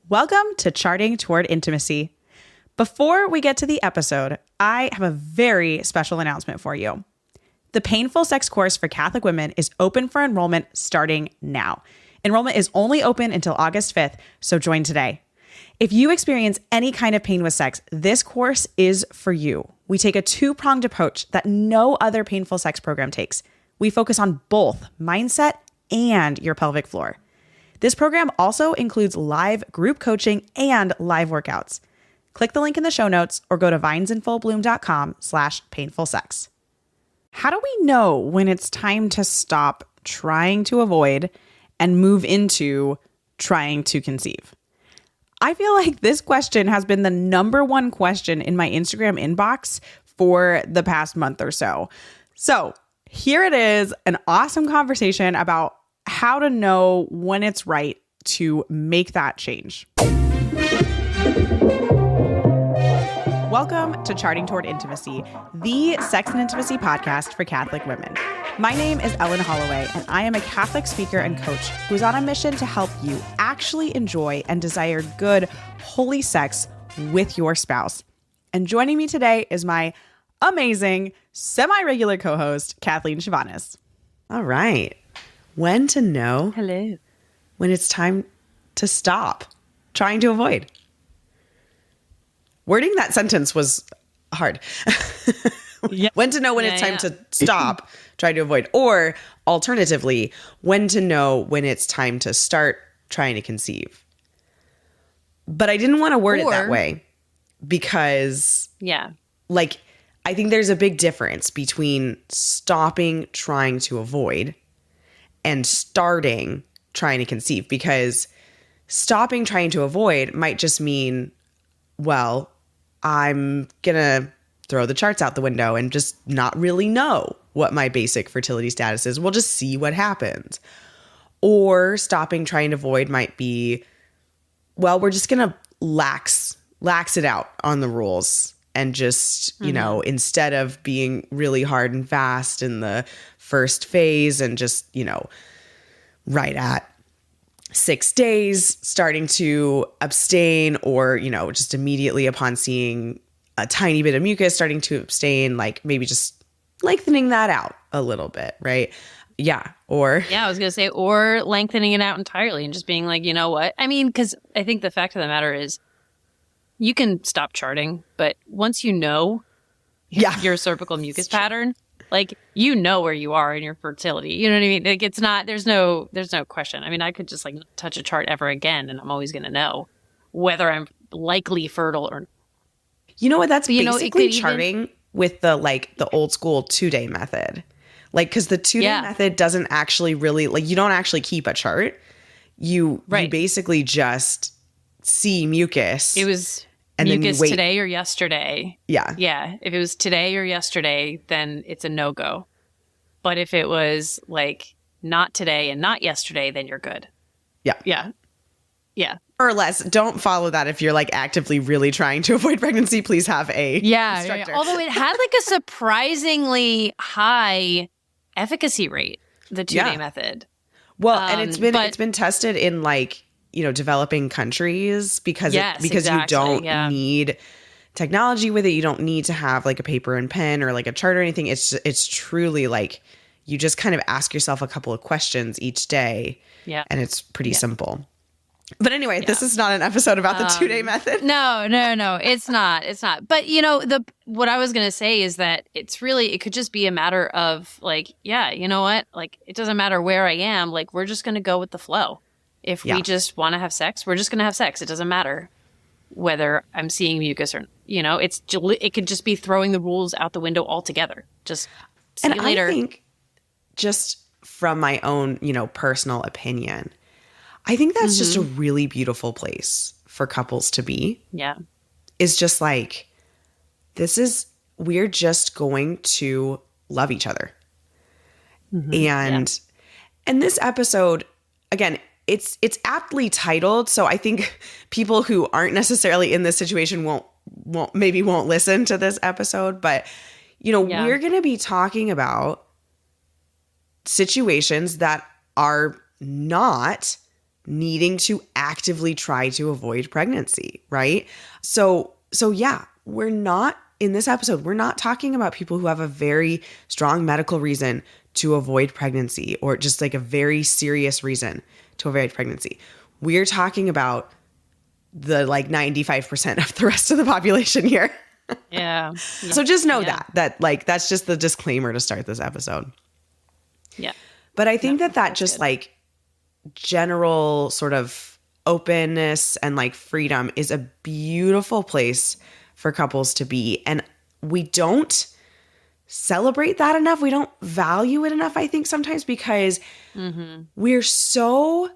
Welcome to Charting Toward Intimacy. Before we get to the episode, I have a very special announcement for you. The Painful Sex course for Catholic women is open for enrollment starting now. Enrollment is only open until August 5th, so join today. If you experience any kind of pain with sex, this course is for you. We take a two-pronged approach that no other painful sex program takes. We focus on both mindset and your pelvic floor. This program also includes live group coaching and live workouts. Click the link in the show notes or go to vinesinfullbloom.com/painfulsex. How do we know when it's time to stop trying to avoid and move into trying to conceive? I feel like this question has been the number one question in my Instagram inbox for the past month or so. So here it is, an awesome conversation about how to know when it's right to make that change. Welcome to Charting Toward Intimacy, the sex and intimacy podcast for Catholic women. My name is Ellen Holloway, and I am a Catholic speaker and coach who's on a mission to help you actually enjoy and desire good, holy sex with your spouse. And joining me today is my amazing, semi-regular co-host, Kathleen Chavanis. All right. When to know Hello. when it's time to stop trying to avoid. Wording that sentence was hard. Yeah. When to know when it's time to stop trying to avoid. Or alternatively, when to know when it's time to start trying to conceive. But I didn't want to word it that way because I think there's a big difference between stopping trying to avoid and starting trying to conceive, because stopping trying to avoid might just mean, well, I'm going to throw the charts out the window and just not really know what my basic fertility status is. We'll just see what happens. Or stopping trying to avoid might be, well, we're just going to lax it out on the rules and just, you know, instead of being really hard and fast in the first phase and just, you know, right at 6 days, starting to abstain, or, you know, just immediately upon seeing a tiny bit of mucus, starting to abstain, like maybe just lengthening that out a little bit, right? Yeah. Or I was going to say, or lengthening it out entirely and just being like, you know what? I mean, because I think the fact of the matter is you can stop charting, but once you know your cervical mucus pattern, like, you know where you are in your fertility. You know what I mean? Like, it's not, there's no question. I mean, I could just like not touch a chart ever again, and I'm always going to know whether I'm likely fertile or not. You know what? That's basically charting with the old school 2-day method. Like, because the 2-day method doesn't actually really, like, you don't actually keep a chart. You basically just see mucus. It was and mucus then you wait. Today or yesterday. Yeah. Yeah. If it was today or yesterday, then it's a no-go. But if it was like not today and not yesterday, then you're good. Yeah. Yeah. Yeah. Or less. Don't follow that if you're like actively really trying to avoid pregnancy. Please have a instructor. Although it had like a surprisingly high efficacy rate, the 2-day method. Well, and it's been tested in like, you know, developing countries because you don't need technology with it. You don't need to have like a paper and pen or like a chart or anything. It's truly like you just kind of ask yourself a couple of questions each day. Yeah. And it's pretty simple. But anyway, this is not an episode about the 2-day method. No, it's not. It's not. But, you know, what I was going to say is that it could just be a matter of like, yeah, you know what? Like, it doesn't matter where I am. Like, we're just going to go with the flow. If we just want to have sex, we're just going to have sex. It doesn't matter whether I'm seeing mucus or, you know, it could just be throwing the rules out the window altogether. Just see you later. I think just from my own, you know, personal opinion, I think that's just a really beautiful place for couples to be. Yeah. Is just like, we're just going to love each other. And this episode, again, it's aptly titled, so I think people who aren't necessarily in this situation won't listen to this episode. But, you know, we're going to be talking about situations that are not needing to actively try to avoid pregnancy, right? So yeah, we're not, in this episode, we're not talking about people who have a very strong medical reason to avoid pregnancy or just like a very serious reason to avoid pregnancy. We're talking about the like 95% of the rest of the population here. Yeah. So just know that like, that's just the disclaimer to start this episode. Yeah. But I think that just good. Like general sort of openness and like freedom is a beautiful place for couples to be. And we don't celebrate that enough. We don't value it enough, I think, sometimes because we're so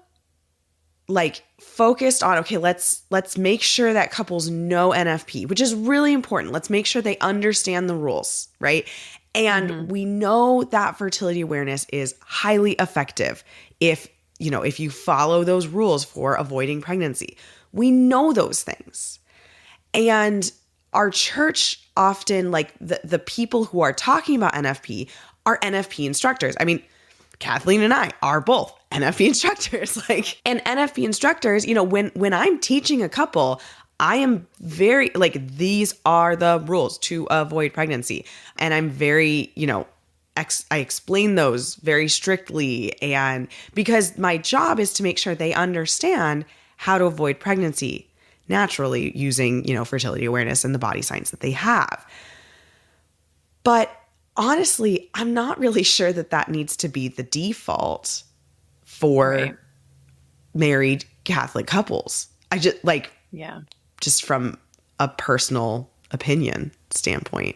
like focused on, okay, let's make sure that couples know NFP, which is really important. Let's make sure they understand the rules, right? And we know that fertility awareness is highly effective if you follow those rules for avoiding pregnancy. We know those things. And our church often, like the people who are talking about NFP are NFP instructors. I mean, Kathleen and I are both NFP instructors. And NFP instructors, when I'm teaching a couple, I am very these are the rules to avoid pregnancy. And I'm very, I explain those very strictly. And because my job is to make sure they understand how to avoid pregnancy naturally using, fertility awareness and the body signs that they have. But honestly, I'm not really sure that needs to be the default for married Catholic couples. I just just from a personal opinion standpoint.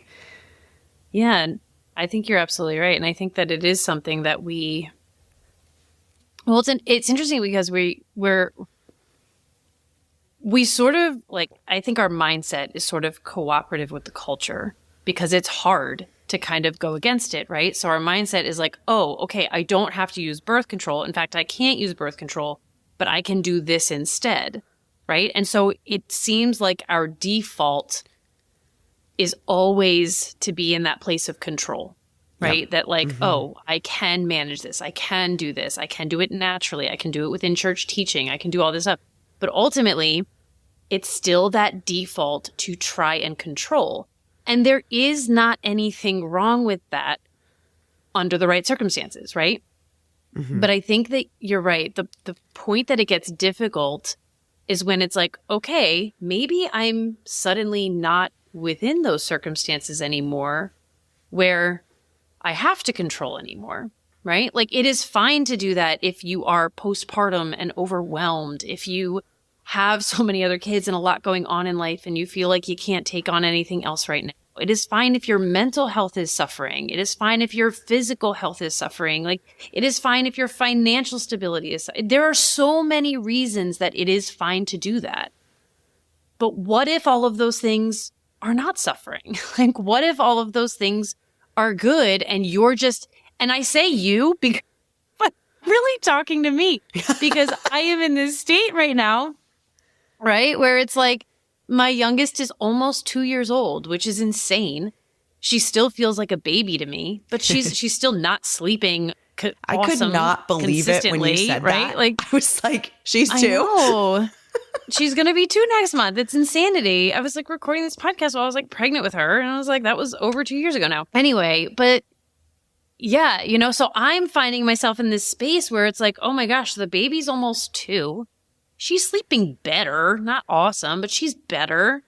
Yeah, and I think you're absolutely right. And I think that it is something that it's interesting because we sort of I think our mindset is sort of cooperative with the culture because it's hard to kind of go against it, right? So our mindset is like, oh, okay, I don't have to use birth control. In fact, I can't use birth control, but I can do this instead, right? And so it seems like our default is always to be in that place of control, right? Yep. That oh, I can manage this. I can do this. I can do it naturally. I can do it within church teaching. I can do all this stuff. But ultimately, it's still that default to try and control. And there is not anything wrong with that under the right circumstances, right? But I think that you're right. The point that it gets difficult is when it's like, okay, maybe I'm suddenly not within those circumstances anymore where I have to control anymore, right? It is fine to do that if you are postpartum and overwhelmed, if you have so many other kids and a lot going on in life and you feel like you can't take on anything else right now. It is fine if your mental health is suffering. It is fine if your physical health is suffering. It is fine if your financial stability is. There are so many reasons that it is fine to do that. But what if all of those things are not suffering? What if all of those things are good and you're just, and I say you, but really talking to me because I am in this state right now, right? Where it's my youngest is almost 2 years old, which is insane. She still feels like a baby to me, but she's still not sleeping. I could not believe it when you said that. I was like, she's 2. I know. She's going to be 2 next month. It's insanity. I was recording this podcast while I was pregnant with her. And I was that was over 2 years ago now. Anyway, but yeah, so I'm finding myself in this space where it's oh my gosh, the baby's almost 2. She's sleeping better, not awesome, but she's better,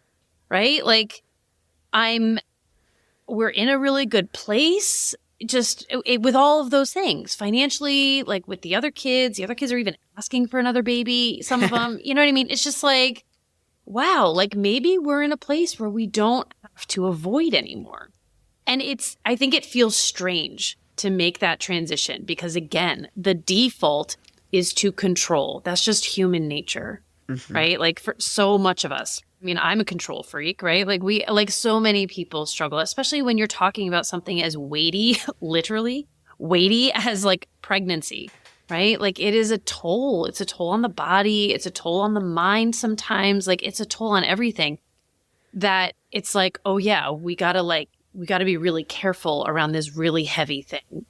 right? We're in a really good place, just with all of those things financially, with the other kids are even asking for another baby. Some of them, you know what I mean? It's just wow, maybe we're in a place where we don't have to avoid anymore. And I think it feels strange to make that transition because again, the default is to control. That's just human nature, right? For so much of us. I mean, I'm a control freak, right? So many people struggle, especially when you're talking about something as weighty, literally weighty as pregnancy, right? It is a toll. It's a toll on the body. It's a toll on the mind sometimes. It's a toll on everything that it's oh yeah, we gotta be really careful around this really heavy thing.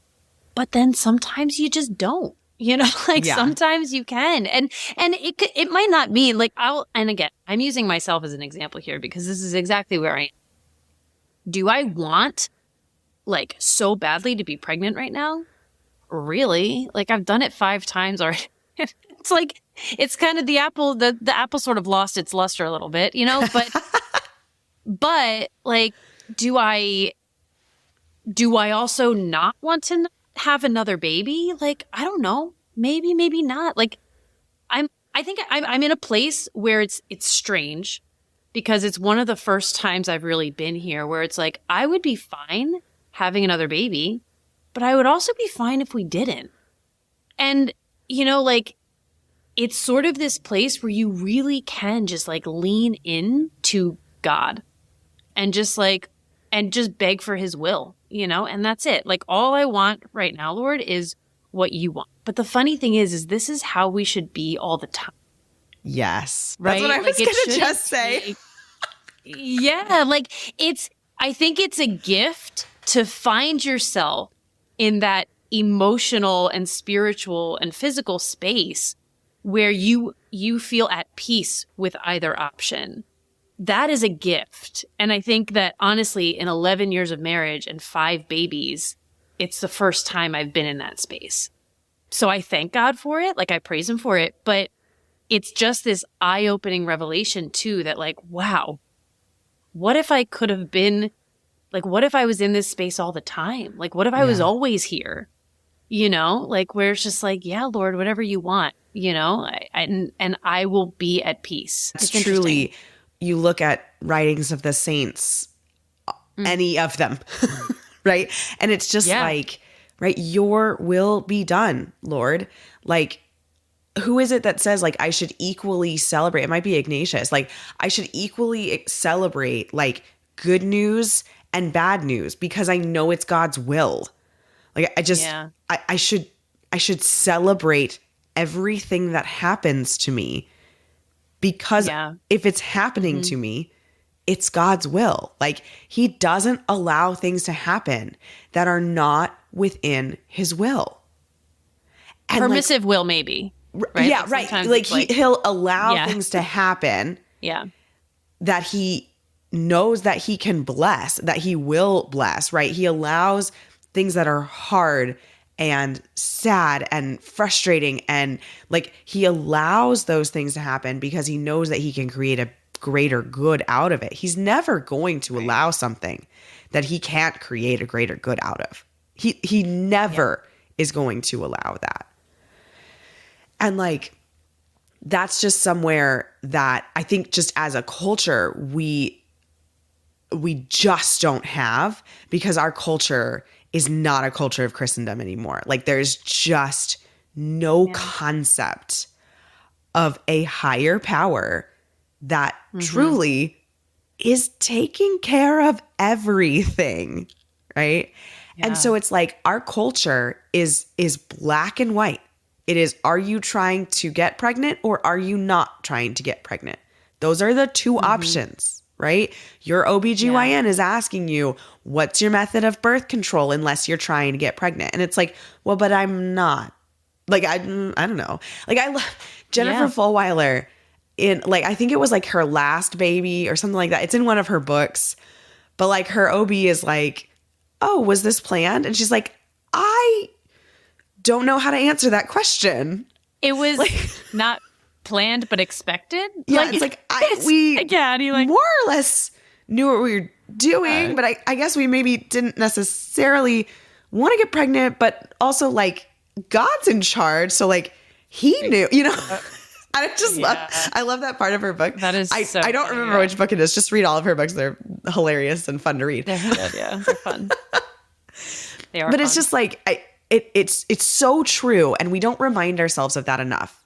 But then sometimes you just don't. Sometimes you can. And it might not mean like and again, I'm using myself as an example here because this is exactly where I am. Do I want like so badly to be pregnant right now? Really? Like I've done it 5 times already. It's like, it's kind of the apple sort of lost its luster a little bit, but like, do I also not want to have another baby? Like, I don't know. Maybe not. Like, I think I'm in a place where it's strange because it's one of the first times I've really been here where it's like, I would be fine having another baby, but I would also be fine if we didn't. And, like, it's sort of this place where you really can just like lean in to God and just beg for his will, and that's it. Like, all I want right now, Lord, is what you want. But the funny thing is this is how we should be all the time. Yes. Right? That's what I was going to just say. Yeah. Like I think it's a gift to find yourself in that emotional and spiritual and physical space where you feel at peace with either option. That is a gift. And I think that honestly, in 11 years of marriage and 5 babies, it's the first time I've been in that space. So I thank God for it. Like, I praise him for it. But it's just this eye-opening revelation too, that like, wow, what if I could have been, like, what if I was in this space all the time? Like, what if I was always here? Like, where it's just like, yeah, Lord, whatever you want, and I will be at peace. It's truly, you look at writings of the saints, any of them, right? And it's just like, right, your will be done, Lord. Like, who is it that says, like, I should equally celebrate? It might be Ignatius. Like, I should equally celebrate, like, good news and bad news because I know it's God's will. Like, I should celebrate everything that happens to me because if it's happening to me, it's God's will. Like, he doesn't allow things to happen that are not within his will. And permissive will, maybe. Right? Yeah, right. Like, he'll allow things to happen that he knows that he can bless, that he will bless, right? He allows things that are hard and sad and frustrating, and like, he allows those things to happen because he knows that he can create a greater good out of it. He's never going to allow something that he can't create a greater good out of. He never is going to allow that. And like, that's just somewhere that I think just as a culture, we just don't have, because our culture is not a culture of Christendom anymore. Like, there's just no concept of a higher power that truly is taking care of everything, right? Yeah. And so it's like, our culture is black and white. It is, are you trying to get pregnant or are you not trying to get pregnant? Those are the 2 options, right? Your OBGYN is asking you, what's your method of birth control unless you're trying to get pregnant? And it's like, well, but I'm not. Like, I don't know. Like, I love Jennifer Fulwiler in, like, I think it was like her last baby or something like that. It's in one of her books. But like, her OB is like, oh, was this planned? And she's like, I don't know how to answer that question. It was like, not planned, but expected. Yeah, like, it's like, we more or less knew what we were doing, but I guess we maybe didn't necessarily want to get pregnant, but also like, God's in charge. So like, he knew, I just I love that part of her book. That is so I don't remember which book it is. Just read all of her books. They're hilarious and fun to read. They're good, yeah. They're fun. They are But fun. it's just like, it's so true. And we don't remind ourselves of that enough.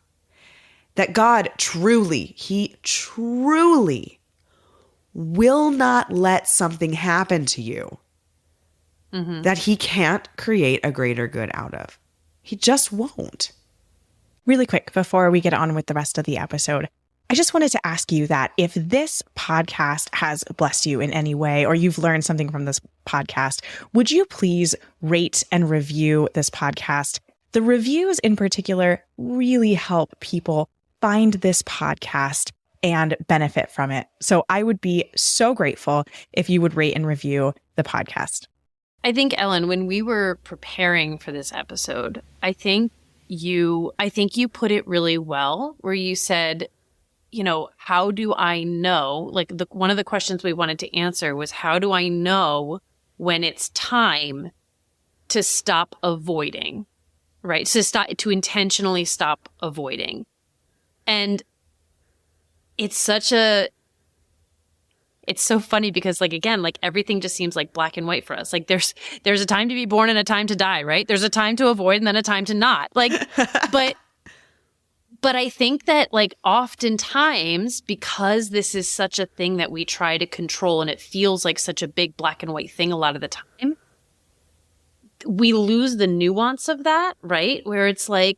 That God he truly will not let something happen to you that he can't create a greater good out of. He just won't. Really quick, before we get on with the rest of the episode, I just wanted to ask you that if this podcast has blessed you in any way, or you've learned something from this podcast, would you please rate and review this podcast The reviews in particular really help people find this podcast and benefit from it. So I would be so grateful if you would rate and review the podcast. I think, Ellen, when we were preparing for this episode, I think you put it really well, where you said, how do I know? Like one of the questions we wanted to answer was, how do I know when it's time to stop avoiding, right? To intentionally stop avoiding. And it's so funny because again, everything just seems like black and white for us. Like there's a time to be born and a time to die, right? There's a time to avoid and then a time to not. But I think that oftentimes, because this is such a thing that we try to control and it feels like such a big black and white thing a lot of the time, we lose the nuance of that, right? Where it's I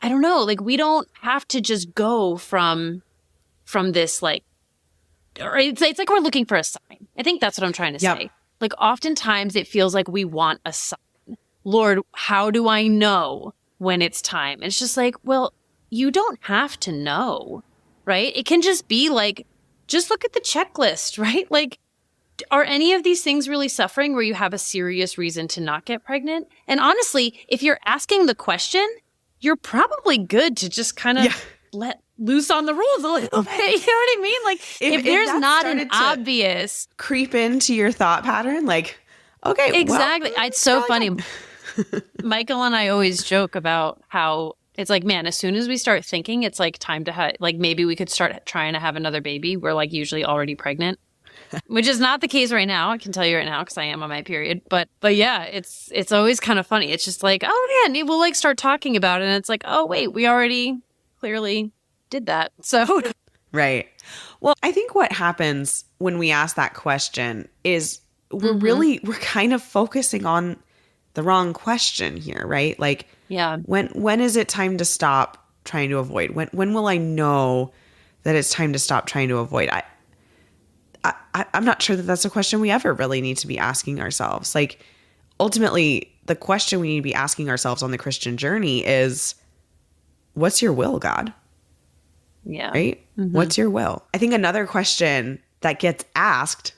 don't know, we don't have to just go from this, or it's like we're looking for a sign. I think that's what I'm trying to say. Oftentimes it feels like we want a sign. Lord, how do I know when it's time? And it's just well, you don't have to know, right? It can just be just look at the checklist, right? Are any of these things really suffering where you have a serious reason to not get pregnant? And honestly, if you're asking the question, you're probably good to just kind of let loose on the rules a little bit. You know what I mean? If there's not an obvious creep into your thought pattern, okay, exactly. Well, it's so funny. Michael and I always joke about how it's man, as soon as we start thinking it's time to have, maybe we could start trying to have another baby, we're usually already pregnant. Which is not the case right now. I can tell you right now because I am on my period. But yeah, it's always kind of funny. It's just oh yeah, we'll start talking about it, and it's oh wait, we already clearly did that. So right. Well, I think what happens when we ask that question is we're kind of focusing on the wrong question here, right? Yeah. When is it time to stop trying to avoid? When will I know that it's time to stop trying to avoid? I'm not sure that that's a question we ever really need to be asking ourselves. Ultimately, the question we need to be asking ourselves on the Christian journey is, what's your will, God? Yeah. Right? Mm-hmm. What's your will? I think another question that gets asked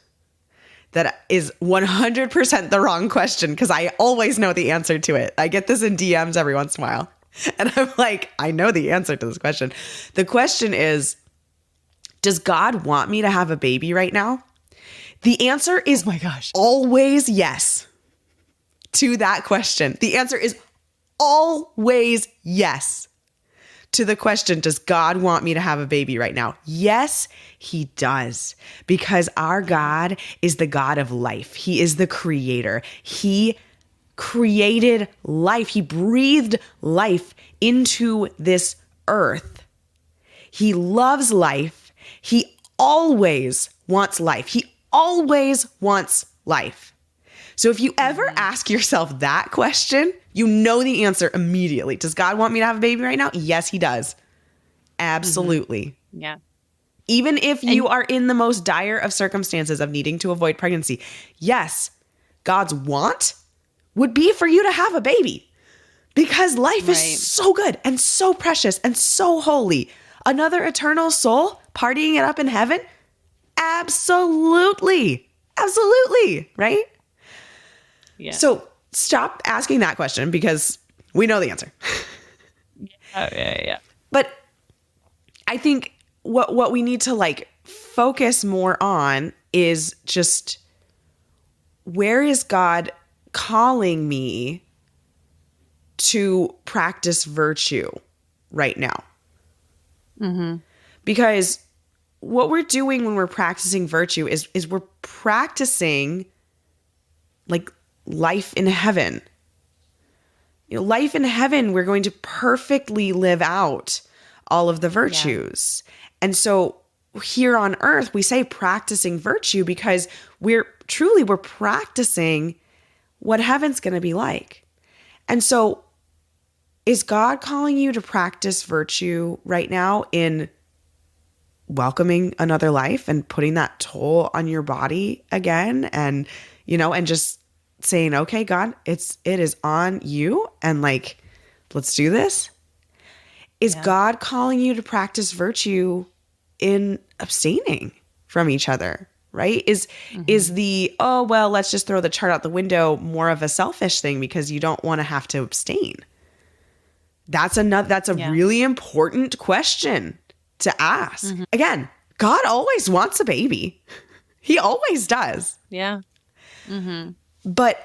that is 100% the wrong question, because I always know the answer to it. I get this in DMs every once in a while. And I'm I know the answer to this question. The question is, does God want me to have a baby right now? The answer is, oh my gosh, always yes to that question. The answer is always yes to the question, does God want me to have a baby right now? Yes, he does. Because our God is the God of life. He is the creator. He created life. He breathed life into this earth. He loves life. He always wants life. He always wants life. So if you ever ask yourself that question, you know the answer immediately. Does God want me to have a baby right now? Yes, he does. Absolutely. Mm-hmm. Yeah. Even if you are in the most dire of circumstances of needing to avoid pregnancy, yes, God's want would be for you to have a baby, because life is so good and so precious and so holy. Another eternal soul partying it up in heaven? Absolutely. Absolutely. Right? Yeah. So stop asking that question, because we know the answer. Yeah. But I think what we need to focus more on is just, where is God calling me to practice virtue right now? Mm-hmm. Because what we're doing when we're practicing virtue is we're practicing life in heaven. Life in heaven, we're going to perfectly live out all of the virtues. Yeah. And so here on earth, we say practicing virtue because we're practicing what heaven's going to be like. And so is God calling you to practice virtue right now in welcoming another life and putting that toll on your body again, and, and just saying, okay, God, it is on you. And like, let's do this. Is God calling you to practice virtue in abstaining from each other? Right? Is the, oh, well, let's just throw the chart out the window more of a selfish thing because you don't want to have to abstain? That's a really important question to ask. Again, God always wants a baby. He always does. Yeah. But,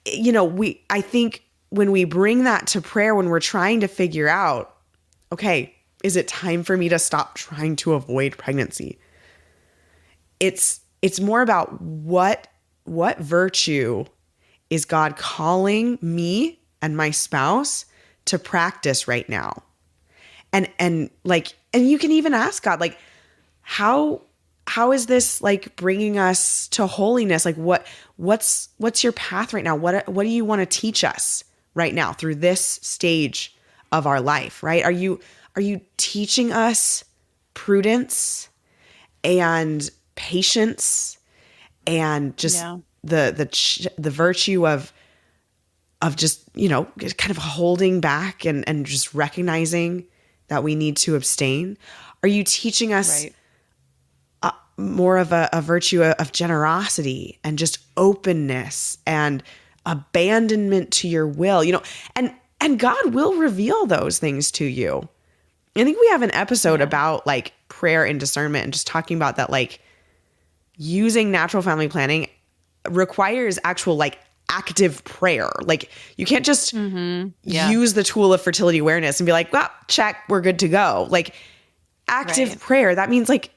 I think when we bring that to prayer, when we're trying to figure out, okay, is it time for me to stop trying to avoid pregnancy? It's more about what virtue is God calling me and my spouse to practice right now? And you can even ask God, like, how is this like bringing us to holiness? Like what's your path right now? What do you want to teach us right now through this stage of our life, right? Are you teaching us prudence and patience and just the virtue of just, kind of holding back and just recognizing that we need to abstain? Are you teaching us more of a virtue of generosity and just openness and abandonment to your will, and God will reveal those things to you. I think we have an episode about like prayer and discernment and just talking about that, like using natural family planning requires actual like active prayer. Like you can't just use the tool of fertility awareness and be like, well, check, we're good to go. Like active prayer, that means like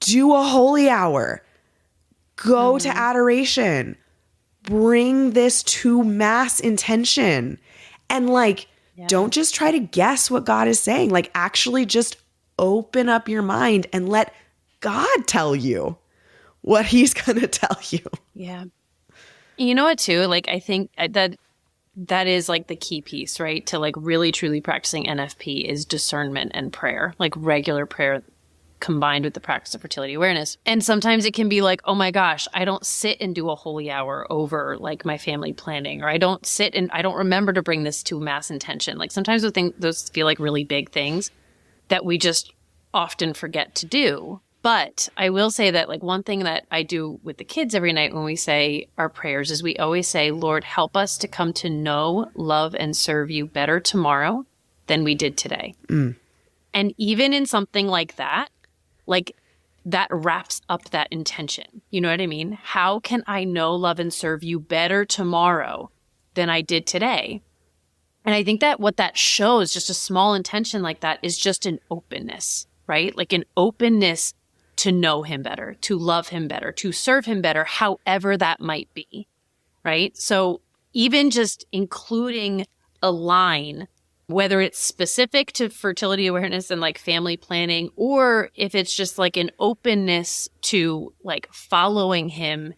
do a holy hour, go to adoration, bring this to mass intention, and like, don't just try to guess what God is saying. Like actually just open up your mind and let God tell you what he's going to tell you. Yeah. You know what too? Like, I think that is like the key piece, right? To like really truly practicing NFP is discernment and prayer, like regular prayer combined with the practice of fertility awareness. And sometimes it can be like, oh my gosh, I don't sit and do a holy hour over like my family planning, or I don't sit and I don't remember to bring this to mass intention. Like sometimes those feel like really big things that we just often forget to do. But I will say that like one thing that I do with the kids every night when we say our prayers is we always say, Lord, help us to come to know, love, and serve you better tomorrow than we did today. And even in something like that wraps up that intention. You know what I mean? How can I know, love, and serve you better tomorrow than I did today? And I think that what that shows, just a small intention like that, is just an openness, right? Like an openness to know him better, to love him better, to serve him better, however that might be, right? So even just including a line, whether it's specific to fertility awareness and like family planning, or if it's just like an openness to like following him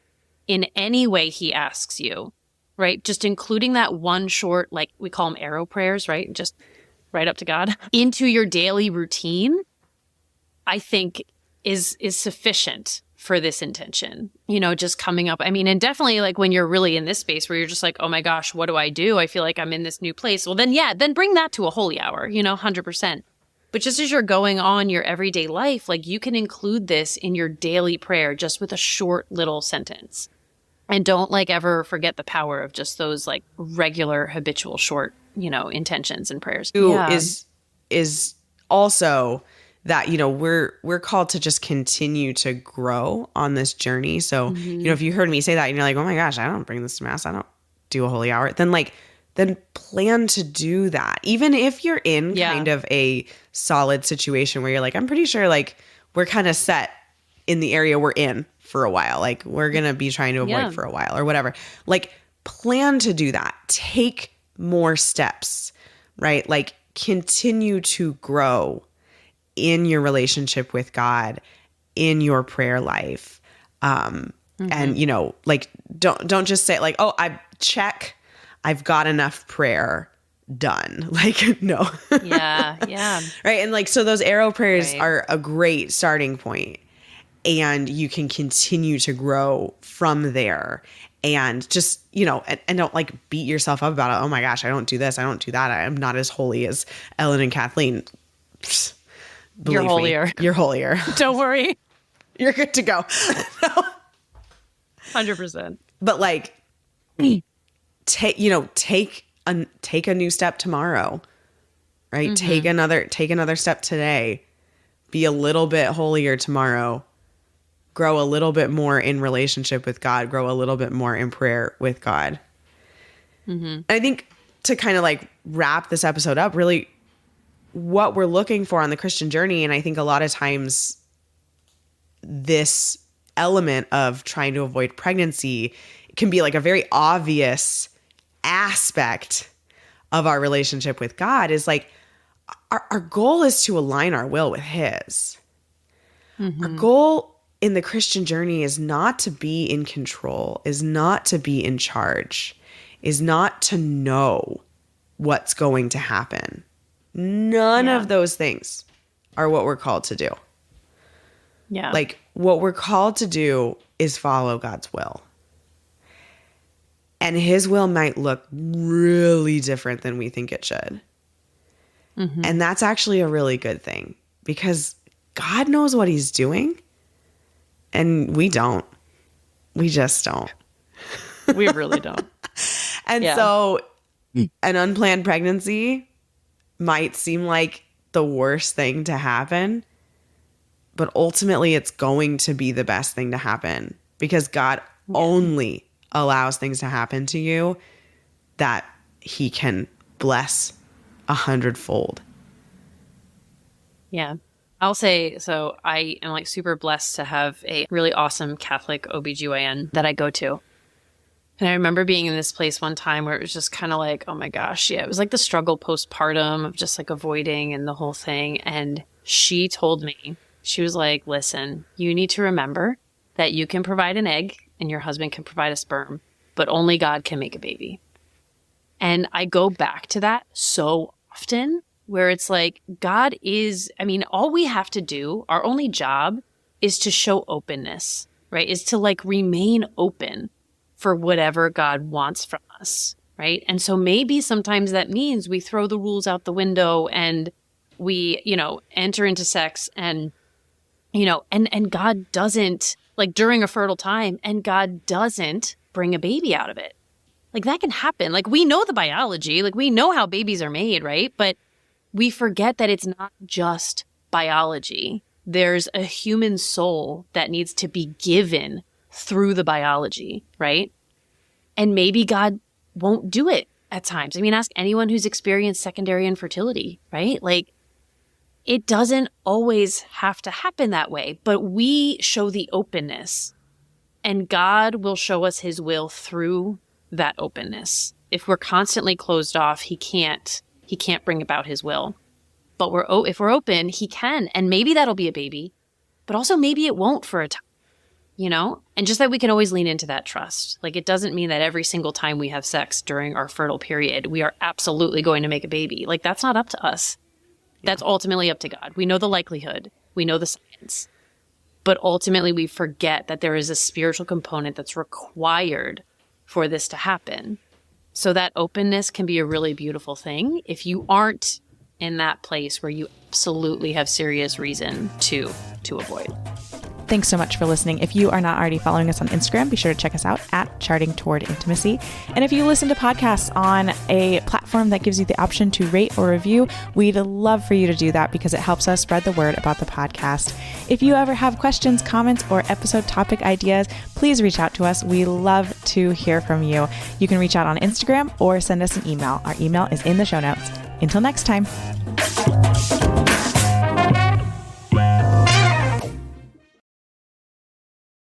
in any way he asks you, right? Just including that one short, like we call them arrow prayers, right? Just right up to God into your daily routine, I think is sufficient for this intention, just coming up. I mean, and definitely like when you're really in this space where you're just like, oh my gosh, what do? I feel like I'm in this new place. Well, then bring that to a holy hour, 100%. But just as you're going on your everyday life, like you can include this in your daily prayer just with a short little sentence. And don't like ever forget the power of just those like regular habitual short, intentions and prayers. Is also that, we're called to just continue to grow on this journey. So, if you heard me say that and you're like, oh my gosh, I don't bring this to mass, I don't do a holy hour, then plan to do that. Even if you're in kind of a solid situation where you're like, I'm pretty sure like we're kind of set in the area we're in for a while. Like we're going to be trying to avoid for a while or whatever. Like plan to do that. Take more steps, right? Like continue to grow in your relationship with God, in your prayer life. And, like, don't just say like, oh, I've got enough prayer done. Like, no. Yeah. Right. And like, so those arrow prayers are a great starting point, and you can continue to grow from there. and just, and don't like beat yourself up about it. Oh my gosh, I don't do this. I don't do that. I'm not as holy as Ellen and Kathleen. Psst, you're holier. You're holier. Don't worry. You're good to go. 100%. But like, take a new step tomorrow, right? Mm-hmm. Take another step today. Be a little bit holier tomorrow. Grow a little bit more in relationship with God. Grow a little bit more in prayer with God. Mm-hmm. And I think to kind of like wrap this episode up, really what we're looking for on the Christian journey, and I think a lot of times this element of trying to avoid pregnancy can be like a very obvious aspect of our relationship with God, is like our goal is to align our will with His. Mm-hmm. Our goal in the Christian journey is not to be in control, is not to be in charge, is not to know what's going to happen. None of those things are what we're called to do. Yeah. Like what we're called to do is follow God's will. And His will might look really different than we think it should. Mm-hmm. And that's actually a really good thing, because God knows what He's doing and we don't. We just don't. We really don't. And so an unplanned pregnancy might seem like the worst thing to happen, but ultimately it's going to be the best thing to happen, because God only allows things to happen to you that He can bless 100-fold. Yeah. I'll say, so I am like super blessed to have a really awesome Catholic OBGYN that I go to. And I remember being in this place one time where it was just kind of like, oh my gosh, it was like the struggle postpartum of just like avoiding and the whole thing. And she told me, she was like, listen, you need to remember that you can provide an egg and your husband can provide a sperm, but only God can make a baby. And I go back to that so often, where it's like, God is, all we have to do, our only job is to show openness, right? Is to like remain open for whatever God wants from us, right? And so maybe sometimes that means we throw the rules out the window and we, enter into sex and, and God doesn't, like during a fertile time, and God doesn't bring a baby out of it. Like that can happen. Like we know the biology, like we know how babies are made, right? But we forget that it's not just biology. There's a human soul that needs to be given through the biology, right? And maybe God won't do it at times. Ask anyone who's experienced secondary infertility, right? Like it doesn't always have to happen that way, but we show the openness, and God will show us His will through that openness. If we're constantly closed off, He can't bring about His will. But if we're open, He can. And maybe that'll be a baby, but also maybe it won't for a time, And just that we can always lean into that trust. Like it doesn't mean that every single time we have sex during our fertile period, we are absolutely going to make a baby. Like that's not up to us. That's ultimately up to God. We know the likelihood. We know the science. But ultimately we forget that there is a spiritual component that's required for this to happen. So that openness can be a really beautiful thing if you aren't in that place where you absolutely have serious reason to avoid. Thanks so much for listening. If you are not already following us on Instagram, be sure to check us out at Charting Toward Intimacy. And if you listen to podcasts on a platform that gives you the option to rate or review, we'd love for you to do that because it helps us spread the word about the podcast. If you ever have questions, comments, or episode topic ideas, please reach out to us. We love to hear from you. You can reach out on Instagram or send us an email. Our email is in the show notes. Until next time.